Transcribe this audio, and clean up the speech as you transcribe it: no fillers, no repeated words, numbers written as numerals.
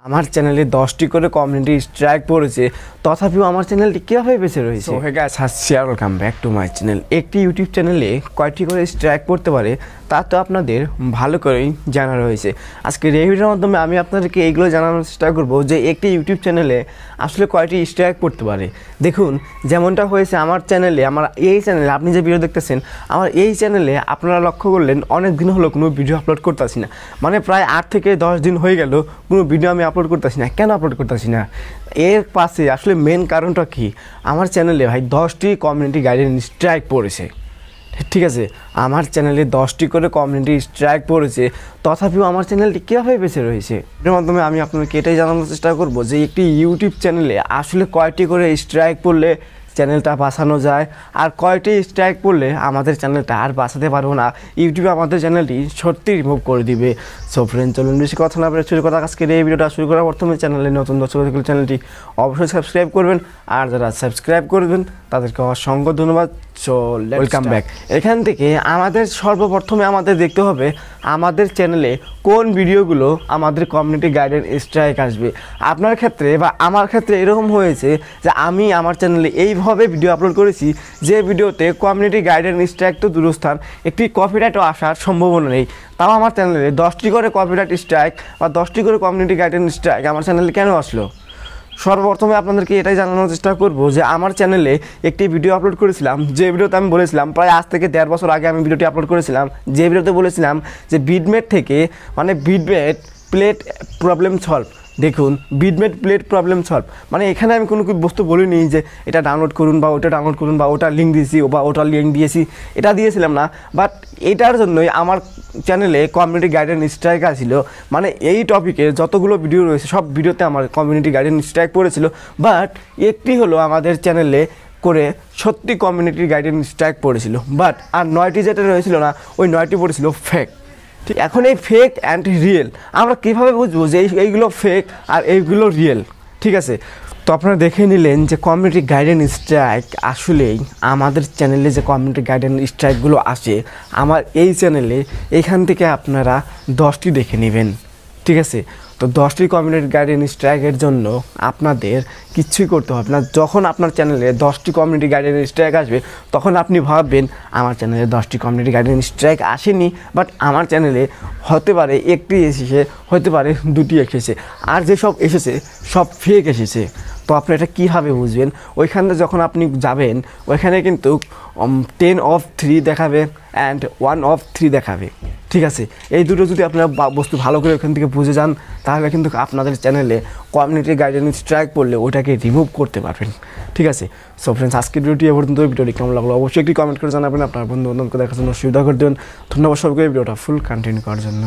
আমার চ্যানেলে 10টি করে কমিউনিটি স্ট্রাইক পড়েছে, তথাপিও আমার চ্যানেলটি কীভাবে বেঁচে রয়েছে। Okay guys, welcome back to my channel. একটি ইউটিউব চ্যানেলে কয়টি করে স্ট্রাইক পড়তে পারে তা তো আপনাদের ভালো করেই জানা রয়েছে। আজকের এই ভিডিওর মাধ্যমে আমি আপনাদেরকে এইগুলো জানানোর চেষ্টা করব যে একটি ইউটিউব চ্যানেলে আসলে কয়টি স্ট্রাইক পড়তে পারে। দেখুন, যেমনটা হয়েছে আমার চ্যানেলে, এই চ্যানেলে আপনি যে ভিডিও দেখতেছেন, আমার এই চ্যানেলে আপনারা লক্ষ্য করলেন অনেক দিন হলো কোনো ভিডিও আপলোড করতেছি না, মানে প্রায় 8 থেকে 10 দিন হয়ে গেল কোনো ভিডিও আমি আপলোড করতেছি না। কেন আপলোড করতেছি না? এর পাশে আসলে মেন কারণটা কি, আমার চ্যানেলে ভাই 10টি কমিউনিটি গাইডলাইন স্ট্রাইক পড়েছে। ঠিক আছে, আমার চ্যানেলে 10টি করে কমিউনিটি স্ট্রাইক পড়েছে, তথাপিও আমার চ্যানেলটি কীভাবে বেঁচে রয়েছে। এর মাধ্যমে আমি আপনাদেরকে এটাই জানানোর চেষ্টা করব যে একটি ইউটিউব চ্যানেলে আসলে কয়টি করে স্ট্রাইক পড়লে চ্যানেলটা বাঁচানো যায়, আর কয়টি স্ট্রাইক পড়লে আমাদের চ্যানেলটা আর বাঁচাতে পারবো না, ইউটিউবে আমাদের চ্যানেলটি সত্যি রিমুভ করে দিবে। সো ফ্রেন্ড, চলুন বেশি কথা না বলে শুরু করা আজকের এই ভিডিওটা শুরু করার প্রথমে চ্যানেলে নতুন দর্শক থাকলে চ্যানেলটি অবশ্যই সাবস্ক্রাইব করবেন, আর যারা সাবস্ক্রাইব করবেন তাদেরকে অসংখ্য ধন্যবাদ। So welcome back. এখান থেকে আমাদের সর্বপ্রথমে আমাদের দেখতে হবে আমাদের চ্যানেলে কোন ভিডিওগুলো আমাদের কমিউনিটি গাইডলাইন স্ট্রাইক আসবে। আপনার ক্ষেত্রে বা আমার ক্ষেত্রে এরকম হয়েছে যে আমি আমার চ্যানেলে এইভাবে ভিডিও আপলোড করেছি যে ভিডিওতে কমিউনিটি গাইডলাইন স্ট্রাইক তো দূরস্থান, একটি কপিরাইটও আসার সম্ভাবনা নেই। তাও আমার চ্যানেলে 10টি করে কপিরাইট স্ট্রাইক বা 10টি করে কমিউনিটি গাইডলাইন স্ট্রাইক আমার চ্যানেলে কেন আসলো। সর্বপ্রথমে আপনাদেরকে এটাই জানানোর চেষ্টা করব যে আমার চ্যানেলে একটি ভিডিও আপলোড করেছিলাম, যে ভিডিওতে আমি বলেছিলাম প্রায় আজ থেকে 1.5 বছর আগে আমি ভিডিওটি আপলোড করেছিলাম, যে ভিডিওতে বলেছিলাম যে বিটমেট থেকে বিটমেট প্লেট প্রবলেম সলভ। দেখুন, বিটমেট প্লেট প্রবলেম সলভ মানে এখানে আমি কোনো বস্তু বলিনি যে এটা ডাউনলোড করুন বা ওটা ডাউনলোড করুন বা ওটা লিঙ্ক দিয়েছি বা ওটা লিঙ্ক দিয়েছি, এটা দিয়েছিলাম না। বাট এটার জন্যই আমার চ্যানেলে কমিউনিটি গাইডলাইন স্ট্রাইক আসছিল। মানে এই টপিকে যতগুলো ভিডিও রয়েছে সব ভিডিওতে আমার কমিউনিটি গাইডলাইন স্ট্রাইক পড়েছিল, বাট একটি হলো আমাদের চ্যানেলে করে সত্যি কমিউনিটি গাইডলাইন স্ট্রাইক পড়েছিল। বাট আর 9টি যেটা রয়েছিল না, ওই 9টি পড়েছিল ফেক। ঠিক, এখন এই ফেক অ্যান্ড রিয়েল আমরা কীভাবে বুঝবো যে এইগুলো ফেক আর এইগুলো রিয়েল? ঠিক আছে, তো আপনারা দেখে নিলেন যে কমিউনিটি গাইডলাইন স্ট্রাইক আসলেই আমাদের চ্যানেলে যে কমিউনিটি গাইডলাইন স্ট্রাইকগুলো আসে আমার এই চ্যানেলে, এখান থেকে আপনারা 10টি দেখে নেবেন। ঠিক আছে, তো 10টি কমিউনিটি গাইডলাইন স্ট্রাইকের জন্য আপনাদের কিচ্ছুই করতে হবে না। যখন আপনার চ্যানেলে 10টি কমিউনিটি গাইডলাইন স্ট্রাইক আসবে তখন আপনি ভাববেন আমার চ্যানেলে 10টি কমিউনিটি গাইডলাইন স্ট্রাইক আসেনি, বাট আমার চ্যানেলে হতে পারে একটি এসেছে, হতে পারে 2টি এসেছে, আর যেসব এসেছে সব ফেক এসেছে। তো আপনি এটা কীভাবে বুঝবেন? ওইখানে যখন আপনি যাবেন ওইখানে কিন্তু 10 of 3 দেখাবে অ্যান্ড 1 of 3 দেখাবে। ঠিক আছে, এই দুটো যদি আপনারা বস্তু ভালো করে ওখান থেকে বুঝে যান তাহলে কিন্তু আপনাদের চ্যানেলে কমিউনিটি গাইডলাইন স্ট্রাইক পড়লে ওটাকে রিমুভ করতে পারবেন। ঠিক আছে, সো ফ্রেন্ডস, আজকের ভিডিওটি এ পর্যন্ত। ভিডিওটি কেমন লাগলো অবশ্যই একটি কমেন্ট করে জানাবেন, আপনার বন্ধু বান্ধবকে দেখার জন্য সুবিধা করে দেবেন। ধন্যবাদ সবাইকে ভিডিওটা ফুল কন্টিনিউ করার জন্য।